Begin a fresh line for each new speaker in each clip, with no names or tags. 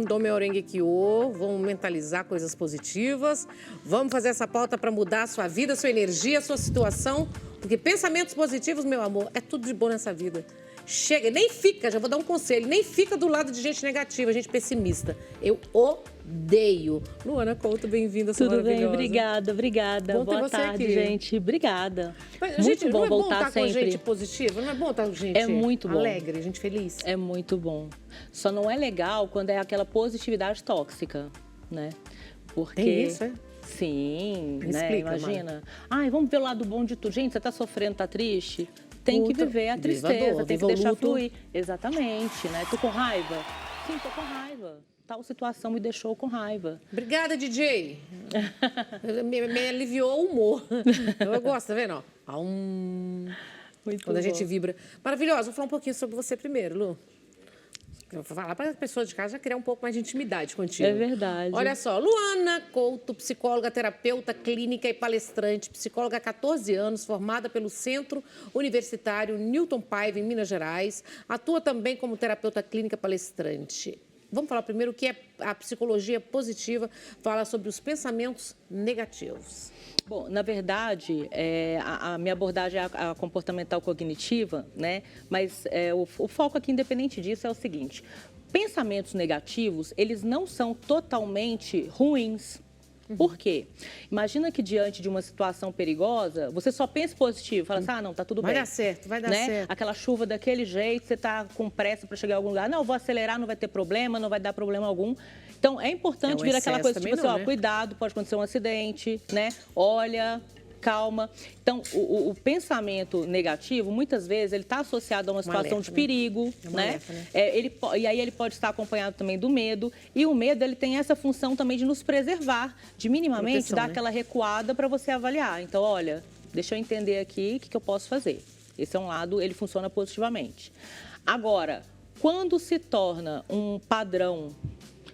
Dome Orengue Kyo, vamos mentalizar coisas positivas, vamos fazer essa pauta para mudar a sua vida, a sua energia, a sua situação, porque pensamentos positivos, meu amor, é tudo de bom nessa vida. Chega, nem fica, já vou dar um conselho, nem fica do lado de gente negativa, gente pessimista. Eu odeio. Luana Couto, bem-vinda, sua
Tudo
maravilhosa.
bem, obrigada.
Bom ter
Boa
você
tarde,
aqui.
gente. Obrigada.
Mas,
muito
gente,
bom
não é
voltar
bom estar
sempre.
com gente positiva? Não é bom estar com gente
É muito bom.
alegre, gente feliz?
É muito bom. Só não é legal quando é aquela positividade tóxica, né? Porque...
Tem isso, é?
Sim,
Me
né?
explica,
Imagina. Ai, vamos ver o lado bom de tudo. Gente, você tá sofrendo, tá triste? Tem que
Puta,
viver a
viva a
tristeza,
dor,
tem que
viva o
deixar
luto.
fluir. Exatamente, né? Tô com raiva? Sim, tô com raiva. Tal situação me deixou com raiva.
Obrigada, DJ. me aliviou o humor. Eu gosto, tá vendo? Ó?
Muito
Quando a
bom.
gente vibra. Maravilhosa, vou falar um pouquinho sobre você primeiro, Lu. Eu vou falar para as pessoas de casa já criar um pouco mais de intimidade contigo.
É verdade.
Olha só, Luana Couto, psicóloga, terapeuta clínica e palestrante, psicóloga há 14 anos, formada pelo Centro Universitário Newton Paiva, em Minas Gerais. Atua também como terapeuta clínica palestrante. Vamos falar primeiro o que é a psicologia positiva, fala sobre os pensamentos negativos.
Bom, na verdade, a minha abordagem é a comportamental cognitiva, né? Mas o foco aqui, independente disso, é o seguinte: pensamentos negativos, eles não são totalmente ruins. Por quê? Imagina que diante de uma situação perigosa, você só pensa positivo, fala assim, não, tá tudo
Vai
bem.
dar certo, vai dar
né?
certo.
Aquela chuva daquele jeito, você tá com pressa para chegar a algum lugar, não, vou acelerar, não vai ter problema, não vai dar problema algum. Então, é importante vir aquela coisa, tipo assim, ó, cuidado, pode acontecer um acidente, né? Olha, calma. Então, o pensamento negativo, muitas vezes, ele está associado a uma situação de perigo, né? E aí ele pode estar acompanhado também do medo. E o medo, ele tem essa função também de nos preservar, de minimamente dar aquela recuada para você avaliar. Então, olha, deixa eu entender aqui o que eu posso fazer. Esse é um lado, ele funciona positivamente. Agora, quando se torna um padrão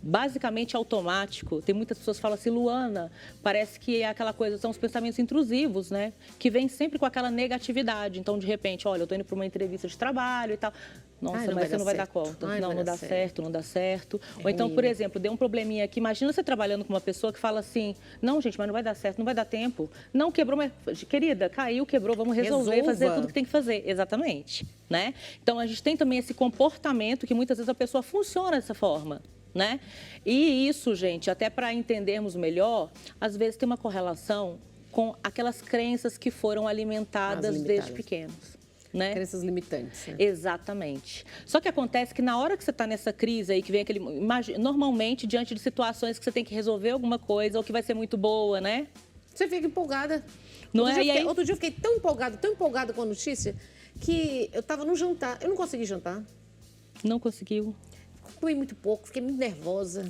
basicamente automático, tem muitas pessoas que falam assim, Luana, parece que é aquela coisa, são os pensamentos intrusivos, né? Que vem sempre com aquela negatividade. Então, de repente, olha, eu tô indo para uma entrevista de trabalho e tal. Nossa, mas você não vai dar conta. Não dá certo, não dá certo. Ou então, por exemplo, deu um probleminha aqui. Imagina você trabalhando com uma pessoa que fala assim, não, gente, mas não vai dar certo, não vai dar tempo. Não, quebrou, mas, querida, caiu, quebrou, vamos resolver, fazer tudo que tem que fazer. Exatamente, né? Então, a gente tem também esse comportamento que muitas vezes a pessoa funciona dessa forma. Né? E isso, gente, até para entendermos melhor, às vezes tem uma correlação com aquelas crenças que foram alimentadas desde pequenos. Né?
Crenças limitantes. Né?
Exatamente. Só que acontece que na hora que você está nessa crise aí, que vem aquele... Normalmente, diante de situações que você tem que resolver alguma coisa ou que vai ser muito boa, né?
Você fica empolgada.
Não
Outro dia eu fiquei tão empolgada com a notícia, que eu estava no jantar. Eu não consegui jantar.
Não conseguiu?
Comi muito pouco, fiquei muito nervosa.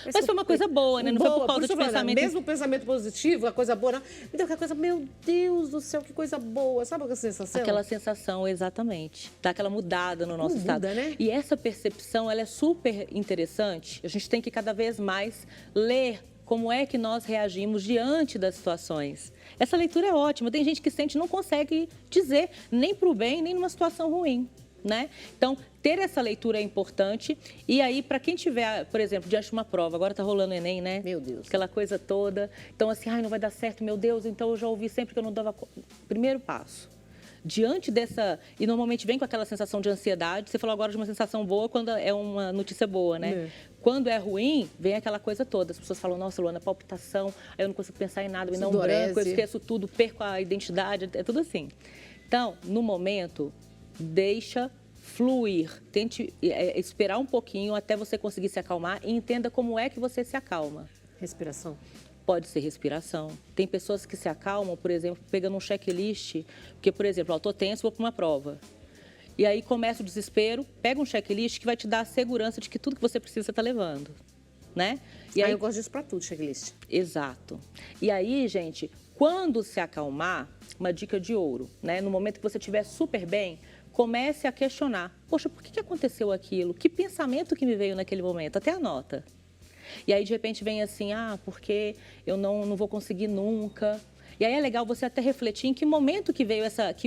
Mas foi uma coisa boa, né? Não foi por causa de pensamento...
Mesmo o pensamento positivo, a coisa boa, não. Me deu aquela coisa, meu Deus do céu, que coisa boa. Sabe aquela sensação?
Aquela sensação, exatamente. Dá aquela mudada no nosso estado.
Né?
E essa percepção, ela é super interessante. A gente tem que cada vez mais ler como é que nós reagimos diante das situações. Essa leitura é ótima. Tem gente que sente e não consegue dizer nem para o bem, nem numa situação ruim. Né? Então, ter essa leitura é importante. E aí, para quem tiver, por exemplo, diante de uma prova, agora está rolando o Enem, né?
Meu Deus.
Aquela coisa toda. Então, assim, não vai dar certo, meu Deus. Então, eu já ouvi sempre que eu não dava... Primeiro passo. Diante dessa... E normalmente vem com aquela sensação de ansiedade. Você falou agora de uma sensação boa quando é uma notícia boa, né? Quando é ruim, vem aquela coisa toda. As pessoas falam, nossa, Luana, palpitação, aí eu não consigo pensar em nada, me dá um branco, eu esqueço tudo, perco a identidade, é tudo assim. Então, no momento... Deixa fluir, tente esperar um pouquinho até você conseguir se acalmar e entenda como é que você se acalma.
Respiração.
Pode ser respiração. Tem pessoas que se acalmam, por exemplo, pegando um checklist, porque, por exemplo, eu estou tenso, vou para uma prova. E aí começa o desespero, pega um checklist que vai te dar a segurança de que tudo que você precisa você está levando, né?
E aí eu gosto disso para tudo, checklist.
Exato. E aí, gente, quando se acalmar, uma dica de ouro, né? No momento que você estiver super bem, comece a questionar. Poxa, por que aconteceu aquilo? Que pensamento que me veio naquele momento? Até anota. E aí, de repente, vem assim, porque eu não vou conseguir nunca. E aí é legal você até refletir em que momento que veio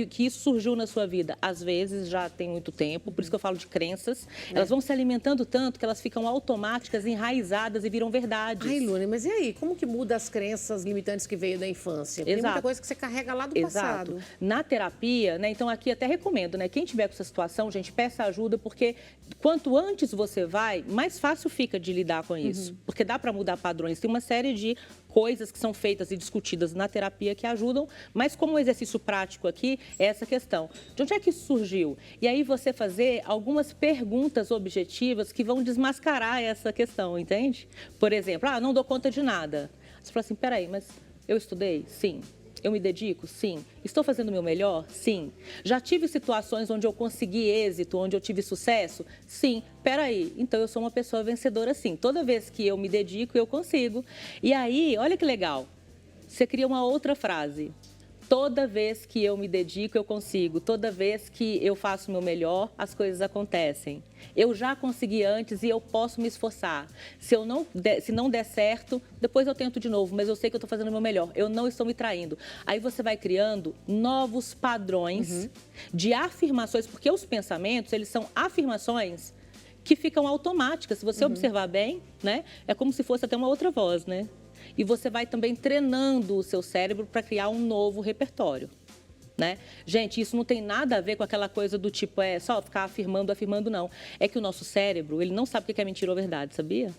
que isso surgiu na sua vida. Às vezes já tem muito tempo, por isso que eu falo de crenças. Elas vão se alimentando tanto que elas ficam automáticas, enraizadas e viram verdades.
Ai, Luna, mas e aí? Como que muda as crenças limitantes que veio da infância? Tem muita coisa que você carrega lá do passado.
Na terapia, né? Então aqui até recomendo, né? Quem tiver com essa situação, gente, peça ajuda, porque quanto antes você vai, mais fácil fica de lidar com isso. Porque dá para mudar padrões. Tem uma série de coisas que são feitas e discutidas na terapia que ajudam, mas como exercício prático aqui, é essa questão. De onde é que isso surgiu? E aí você fazer algumas perguntas objetivas que vão desmascarar essa questão, entende? Por exemplo, não dou conta de nada. Você fala assim, peraí, mas eu estudei? Sim. Eu me dedico? Sim. Estou fazendo o meu melhor? Sim. Já tive situações onde eu consegui êxito, onde eu tive sucesso? Sim. Peraí, então eu sou uma pessoa vencedora sim. Toda vez que eu me dedico, eu consigo. E aí, olha que legal, você cria uma outra frase. Toda vez que eu me dedico, eu consigo. Toda vez que eu faço o meu melhor, as coisas acontecem. Eu já consegui antes e eu posso me esforçar. Se não der certo, depois eu tento de novo, mas eu sei que eu estou fazendo o meu melhor. Eu não estou me traindo. Aí você vai criando novos padrões de afirmações, porque os pensamentos, eles são afirmações que ficam automáticas. Se você observar bem, né, é como se fosse até uma outra voz, né? E você vai também treinando o seu cérebro para criar um novo repertório, né? Gente, isso não tem nada a ver com aquela coisa do tipo, só ficar afirmando, não. É que o nosso cérebro, ele não sabe o que é mentira ou verdade, sabia?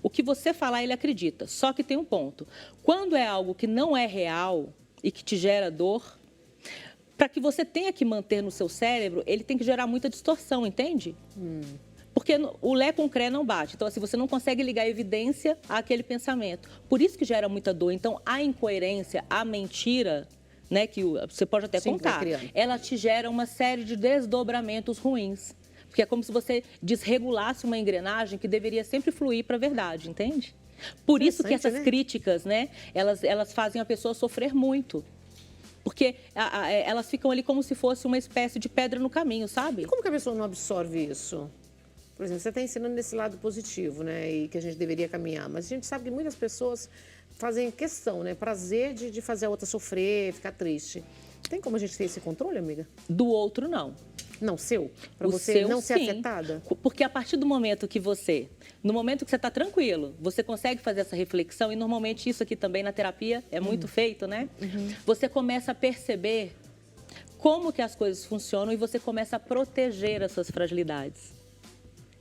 O que você falar, ele acredita. Só que tem um ponto. Quando é algo que não é real e que te gera dor, para que você tenha que manter no seu cérebro, ele tem que gerar muita distorção, entende? Porque o Lé com o Cré não bate. Então, assim, você não consegue ligar evidência àquele pensamento. Por isso que gera muita dor. Então, a incoerência, a mentira, né, que você pode até contar, ela te gera uma série de desdobramentos ruins. Porque é como se você desregulasse uma engrenagem que deveria sempre fluir para a verdade, entende? Por isso que essas críticas, né, elas fazem a pessoa sofrer muito. Porque elas ficam ali como se fosse uma espécie de pedra no caminho, sabe?
E como que a pessoa não absorve isso? Por exemplo, você está ensinando nesse lado positivo, né? E que a gente deveria caminhar. Mas a gente sabe que muitas pessoas fazem questão, né? Prazer de fazer a outra sofrer, ficar triste. Tem como a gente ter esse controle, amiga?
Do outro, não.
Não, seu? Para você não ser afetada?
Porque a partir do momento que no momento que você está tranquilo, você consegue fazer essa reflexão, e normalmente isso aqui também na terapia é muito feito, né? Você começa a perceber como que as coisas funcionam e você começa a proteger as suas fragilidades.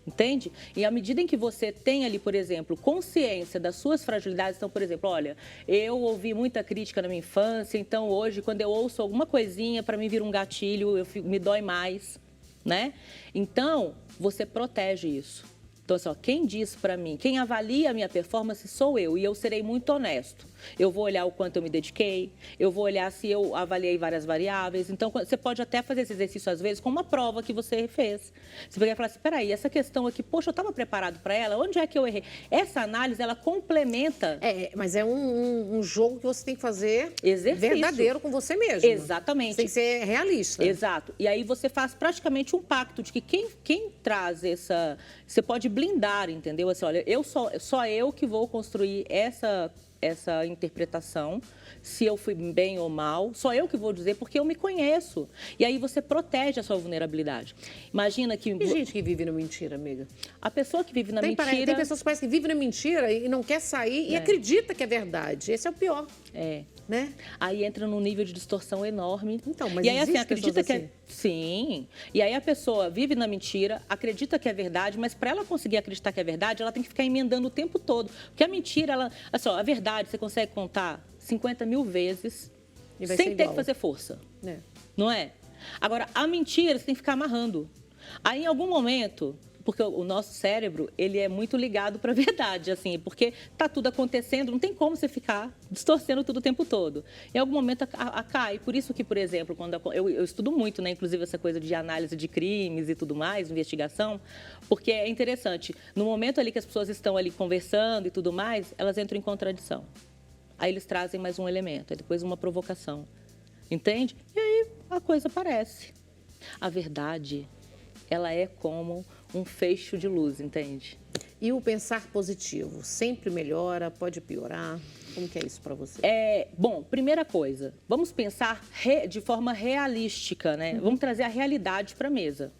Entende? E à medida em que você tem ali, por exemplo, consciência das suas fragilidades, então, por exemplo, olha, eu ouvi muita crítica na minha infância, então hoje, quando eu ouço alguma coisinha, para mim vira um gatilho, me dói mais, né? Então, você protege isso. Então, assim, quem diz para mim, quem avalia a minha performance sou eu, e eu serei muito honesto. Eu vou olhar o quanto eu me dediquei, eu vou olhar se eu avaliei várias variáveis. Então, você pode até fazer esse exercício, às vezes, com uma prova que você fez. Você vai falar assim, peraí, essa questão aqui, poxa, eu estava preparado para ela, onde é que eu errei? Essa análise, ela complementa...
Mas é um jogo que você tem que fazer
exercício
verdadeiro com você mesmo.
Exatamente.
Tem que ser realista.
Exato. E aí você faz praticamente um pacto de que quem traz essa... Você pode blindar, entendeu? Assim, olha, só eu que vou construir essa interpretação, se eu fui bem ou mal, só eu que vou dizer, porque eu me conheço. E aí você protege a sua vulnerabilidade. Imagina que...
E gente que vive na mentira, amiga?
A pessoa que vive na mentira...
Tem pessoas que parecem que vivem na mentira e não quer sair e acredita que é verdade. Esse é o pior. Né?
Aí entra num nível de distorção enorme.
Então, mas
e aí, assim, acredita que
assim?
Sim. E aí a pessoa vive na mentira, acredita que é verdade, mas para ela conseguir acreditar que é verdade, ela tem que ficar emendando o tempo todo. Porque a mentira, a verdade, você consegue contar 50 mil vezes sem ter que fazer força. Não é? Agora, a mentira, você tem que ficar amarrando. Aí, em algum momento... Porque o nosso cérebro, ele é muito ligado para a verdade, assim, porque tá tudo acontecendo, não tem como você ficar distorcendo tudo o tempo todo. Em algum momento cai. Por isso que, por exemplo, quando eu estudo muito, né, inclusive essa coisa de análise de crimes e tudo mais, investigação, porque é interessante. No momento ali que as pessoas estão ali conversando e tudo mais, elas entram em contradição. Aí eles trazem mais um elemento, aí depois uma provocação. Entende? E aí a coisa aparece. A verdade, ela é como um feixe de luz, entende?
E o pensar positivo sempre melhora, pode piorar? Como que é isso para você?
Bom, primeira coisa, vamos pensar de forma realística, né? Vamos trazer a realidade para a mesa.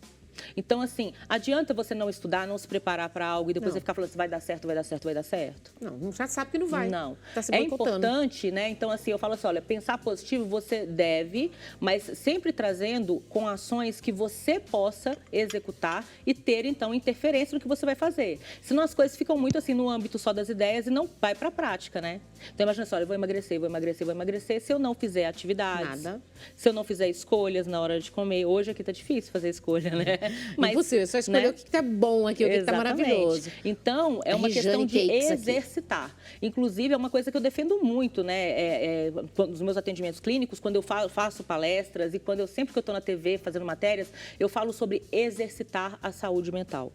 Então, assim, adianta você não estudar, não se preparar para algo e depois você ficar falando assim, vai dar certo, vai dar certo, vai dar certo.
Não, já sabe que não vai.
Não.
Tá se
é
boicotando.
importante, né? Então, assim, eu falo assim, olha, pensar positivo você deve, mas sempre trazendo com ações que você possa executar e ter, então, interferência no que você vai fazer. Senão as coisas ficam muito, assim, no âmbito só das ideias e não vai para a prática, né? Então, imagina só, eu vou emagrecer, vou emagrecer, vou emagrecer. Se eu não fizer atividades, se eu não fizer escolhas na hora de comer, hoje aqui tá difícil fazer escolha, né?
Mas impossível, só escolher, né, o que tá bom aqui, o que tá maravilhoso.
Então, é uma questão de exercitar. Aqui. Inclusive, é uma coisa que eu defendo muito, né? Nos meus atendimentos clínicos, quando eu faço palestras e sempre que eu estou na TV fazendo matérias, eu falo sobre exercitar a saúde mental.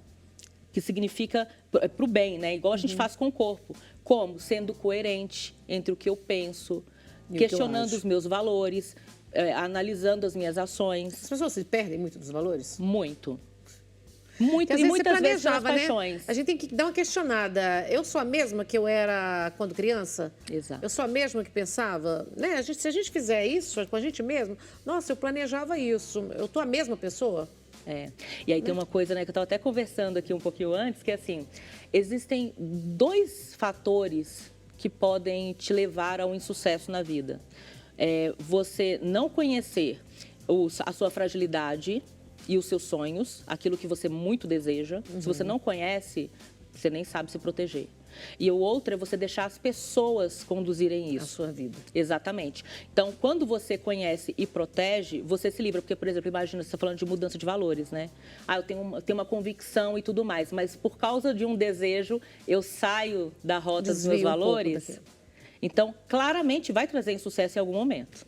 Que significa para o bem, né? Igual a gente faz com o corpo. Como? Sendo coerente entre o que eu penso, questionando os meus valores, analisando as minhas ações.
As pessoas se perdem muito dos valores?
Muito. Muito, e muitas vezes nas paixões.
Né? A gente tem que dar uma questionada. Eu sou a mesma que eu era quando criança?
Exato.
Eu sou a mesma que pensava? Né? Se a gente fizer isso com a gente mesmo, nossa, eu planejava isso. Eu tô a mesma pessoa?
E aí tem uma coisa, né, que eu estava até conversando aqui um pouquinho antes, que é assim, existem 2 fatores que podem te levar ao insucesso na vida. Você não conhecer a sua fragilidade e os seus sonhos, aquilo que você muito deseja. Se você não conhece, você nem sabe se proteger. E o outro é você deixar as pessoas conduzirem isso.
A sua vida.
Exatamente. Então, quando você conhece e protege, você se livra. Porque, por exemplo, imagina, você está falando de mudança de valores, né? Eu tenho uma convicção e tudo mais, mas por causa de um desejo, eu saio da rota dos meus valores. Então, claramente, vai trazer insucesso em algum momento.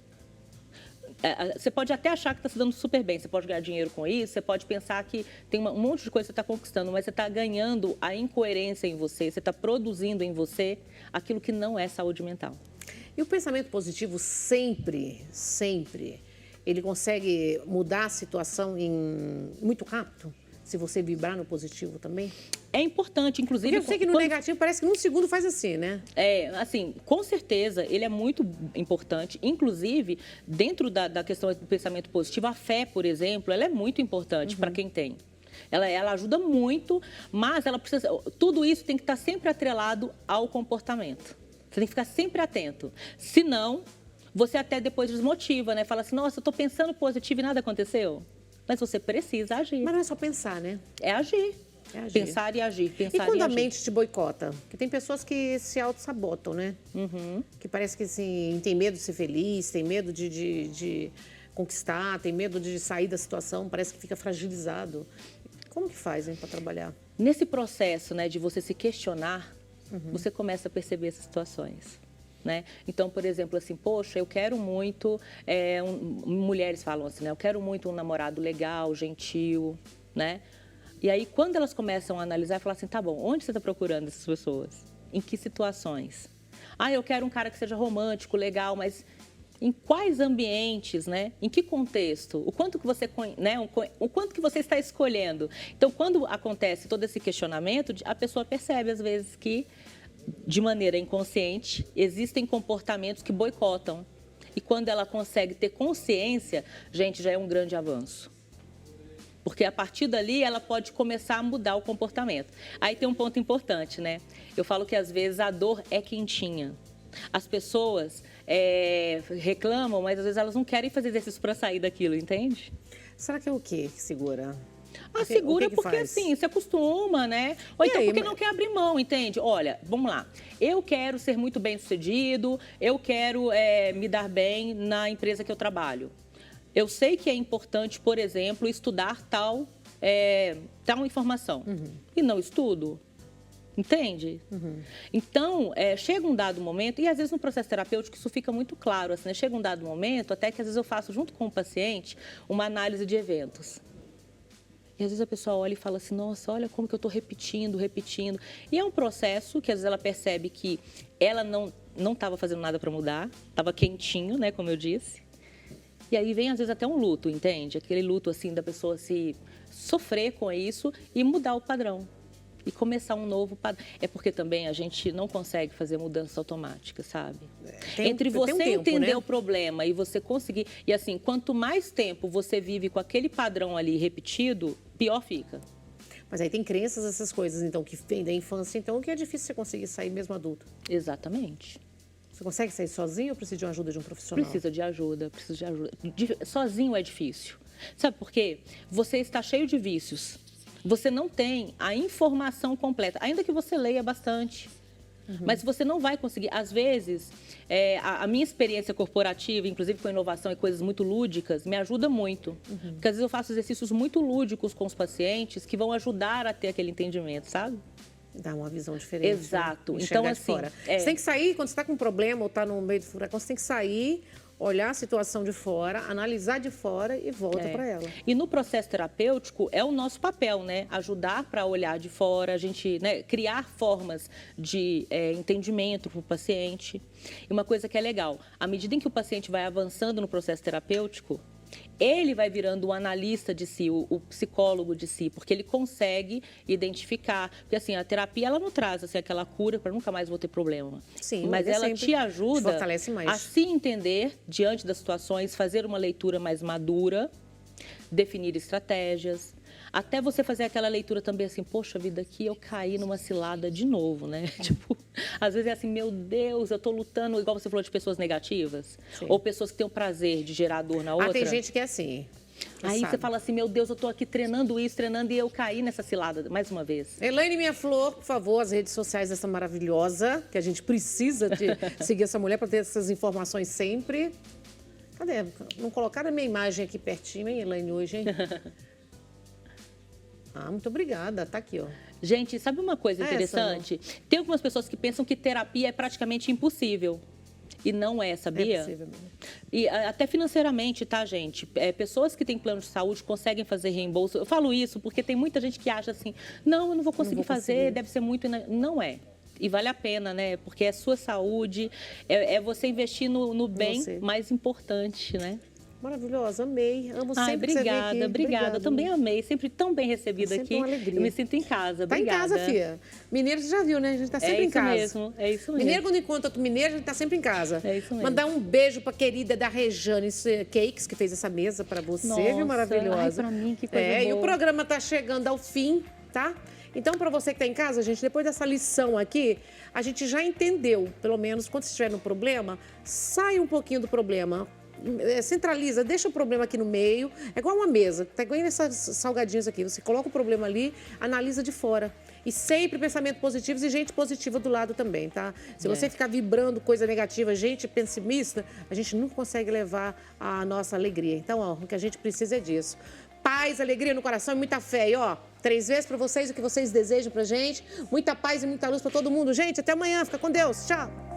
Você pode até achar que está se dando super bem, você pode ganhar dinheiro com isso, você pode pensar que tem um monte de coisa que você está conquistando, mas você está ganhando a incoerência em você, você está produzindo em você aquilo que não é saúde mental.
E o pensamento positivo sempre, ele consegue mudar a situação muito rápido? Se você vibrar no positivo também?
É importante, inclusive...
Porque eu sei que no negativo parece que num segundo faz assim, né?
Assim, com certeza, ele é muito importante. Inclusive, dentro da questão do pensamento positivo, a fé, por exemplo, ela é muito importante para quem tem. Ela ajuda muito, mas ela precisa... Tudo isso tem que estar sempre atrelado ao comportamento. Você tem que ficar sempre atento. Senão, você até depois desmotiva, né? Fala assim, nossa, eu estou pensando positivo e nada aconteceu. Mas você precisa agir.
Mas não é só pensar, né?
É agir. Pensar e agir. Pensar
e quando a mente te boicota? Porque tem pessoas que se auto-sabotam, né? Que parece que assim, tem medo de ser feliz, tem medo de conquistar, tem medo de sair da situação, parece que fica fragilizado. Como que fazem para trabalhar?
Nesse processo, né, de você se questionar, você começa a perceber essas situações. Né? Então, por exemplo, assim, poxa, eu quero muito, mulheres falam assim, né? Eu quero muito um namorado legal, gentil, né? E aí, quando elas começam a analisar, falar assim, tá bom, onde você está procurando essas pessoas? Em que situações? Eu quero um cara que seja romântico, legal, mas em quais ambientes, né? Em que contexto? O quanto que você, né? O quanto que você está escolhendo? Então, quando acontece todo esse questionamento, a pessoa percebe, às vezes, que de maneira inconsciente, existem comportamentos que boicotam. E quando ela consegue ter consciência, gente, já é um grande avanço. Porque a partir dali, ela pode começar a mudar o comportamento. Aí tem um ponto importante, né? Eu falo que às vezes a dor é quentinha. As pessoas reclamam, mas às vezes elas não querem fazer exercício para sair daquilo, entende?
Será que é o quê que segura?
Segura porque assim, se acostuma, né? Ou então porque não quer abrir mão, entende? Olha, vamos lá. Eu quero ser muito bem-sucedido, eu quero me dar bem na empresa que eu trabalho. Eu sei que é importante, por exemplo, estudar tal informação. E não estudo. Entende? Então, chega um dado momento, e às vezes no processo terapêutico isso fica muito claro, assim, né? Chega um dado momento, até que às vezes eu faço junto com o paciente uma análise de eventos. E às vezes a pessoa olha e fala assim, nossa, olha como que eu estou repetindo. E é um processo que às vezes ela percebe que ela não estava fazendo nada para mudar, estava quentinho, né, como eu disse. E aí vem às vezes até um luto, entende? Aquele luto assim da pessoa se sofrer com isso e mudar o padrão. e começar um novo padrão. É porque também a gente não consegue fazer mudança automática, sabe? Entre você entender, né, o problema e você conseguir... E assim, quanto mais tempo você vive com aquele padrão ali repetido, pior fica.
Mas aí tem crenças, essas coisas, então, que vem da infância, então, que é difícil você conseguir sair mesmo adulto.
Exatamente.
Você consegue sair sozinho ou precisa de uma ajuda de um profissional?
Precisa de ajuda, precisa de ajuda. Sozinho é difícil. Sabe por quê? Você está cheio de vícios. Você não tem a informação completa, ainda que você leia bastante. Mas você não vai conseguir. Às vezes, a minha experiência corporativa, inclusive com inovação e coisas muito lúdicas, me ajuda muito. Porque às vezes eu faço exercícios muito lúdicos com os pacientes que vão ajudar a ter aquele entendimento, sabe?
Dá uma visão diferente.
Exato.
Né?
Então, assim...
Você tem que sair, quando você está com um problema ou está no meio do furacão, você tem que sair, olhar a situação de fora, analisar de fora e volta para ela.
E no processo terapêutico é o nosso papel, né? Ajudar para olhar de fora, a gente, né, criar formas de entendimento para o paciente. E uma coisa que é legal, à medida em que o paciente vai avançando no processo terapêutico, ele vai virando o analista de si, o psicólogo de si, porque ele consegue identificar. Porque assim, a terapia ela não traz assim, aquela cura para nunca mais vou ter problema.
Sim,
mas ela te ajuda a se entender diante das situações, fazer uma leitura mais madura, definir estratégias. Até você fazer aquela leitura também assim, poxa vida, aqui eu caí numa cilada de novo, né? Tipo, às vezes é assim, meu Deus, eu tô lutando, igual você falou, de pessoas negativas. Sim. Ou pessoas que têm o prazer de gerar dor na outra.
Tem gente que é assim.
Aí você fala assim, meu Deus, eu tô aqui treinando isso, treinando, e eu caí nessa cilada mais uma vez.
Elaine Minha Flor, por favor, as redes sociais dessa maravilhosa, que a gente precisa de seguir essa mulher para ter essas informações sempre. Cadê? Não colocaram a minha imagem aqui pertinho, hein, Elaine, hoje, hein? Muito obrigada. Tá aqui, ó.
Gente, sabe uma coisa interessante? Tem algumas pessoas que pensam que terapia é praticamente impossível. E não é, sabia?
É possível mesmo.
E até financeiramente, tá, gente? Pessoas que têm plano de saúde conseguem fazer reembolso. Eu falo isso porque tem muita gente que acha assim, não, eu não vou conseguir fazer, deve ser muito... Não é. E vale a pena, né? Porque é sua saúde, é você investir no bem mais importante, né?
Maravilhosa, amei. Amo sempre
obrigada,
você vir aqui.
Obrigada. Eu também amei. Sempre tão bem recebida aqui.
Uma alegria.
Eu me sinto em casa.
Tá
obrigada.
em casa, filha. Mineiro, você já viu, né? A gente tá sempre em casa.
É isso mesmo.
Mineiro, quando encontra outro mineiro, a gente tá sempre em casa.
É isso mesmo.
Mandar um beijo pra querida da Rejane Cakes, que fez essa mesa pra você, viu? Maravilhosa.
Ai, pra mim, que coisa boa.
E o programa tá chegando ao fim, tá? Então, para você que tá em casa, gente, depois dessa lição aqui, a gente já entendeu, pelo menos, quando você estiver no problema, sai um pouquinho do problema. Centraliza, deixa o problema aqui no meio. É igual uma mesa, tá igual essas salgadinhos aqui. Você coloca o problema ali, analisa de fora. E sempre pensamentos positivos e gente positiva do lado também, tá? Se você ficar vibrando coisa negativa, gente pessimista, a gente nunca consegue levar a nossa alegria. Então, ó, o que a gente precisa é disso. Paz, alegria no coração e muita fé. E, ó, 3 vezes para vocês o que vocês desejam pra gente. Muita paz e muita luz para todo mundo. Gente, até amanhã. Fica com Deus. Tchau.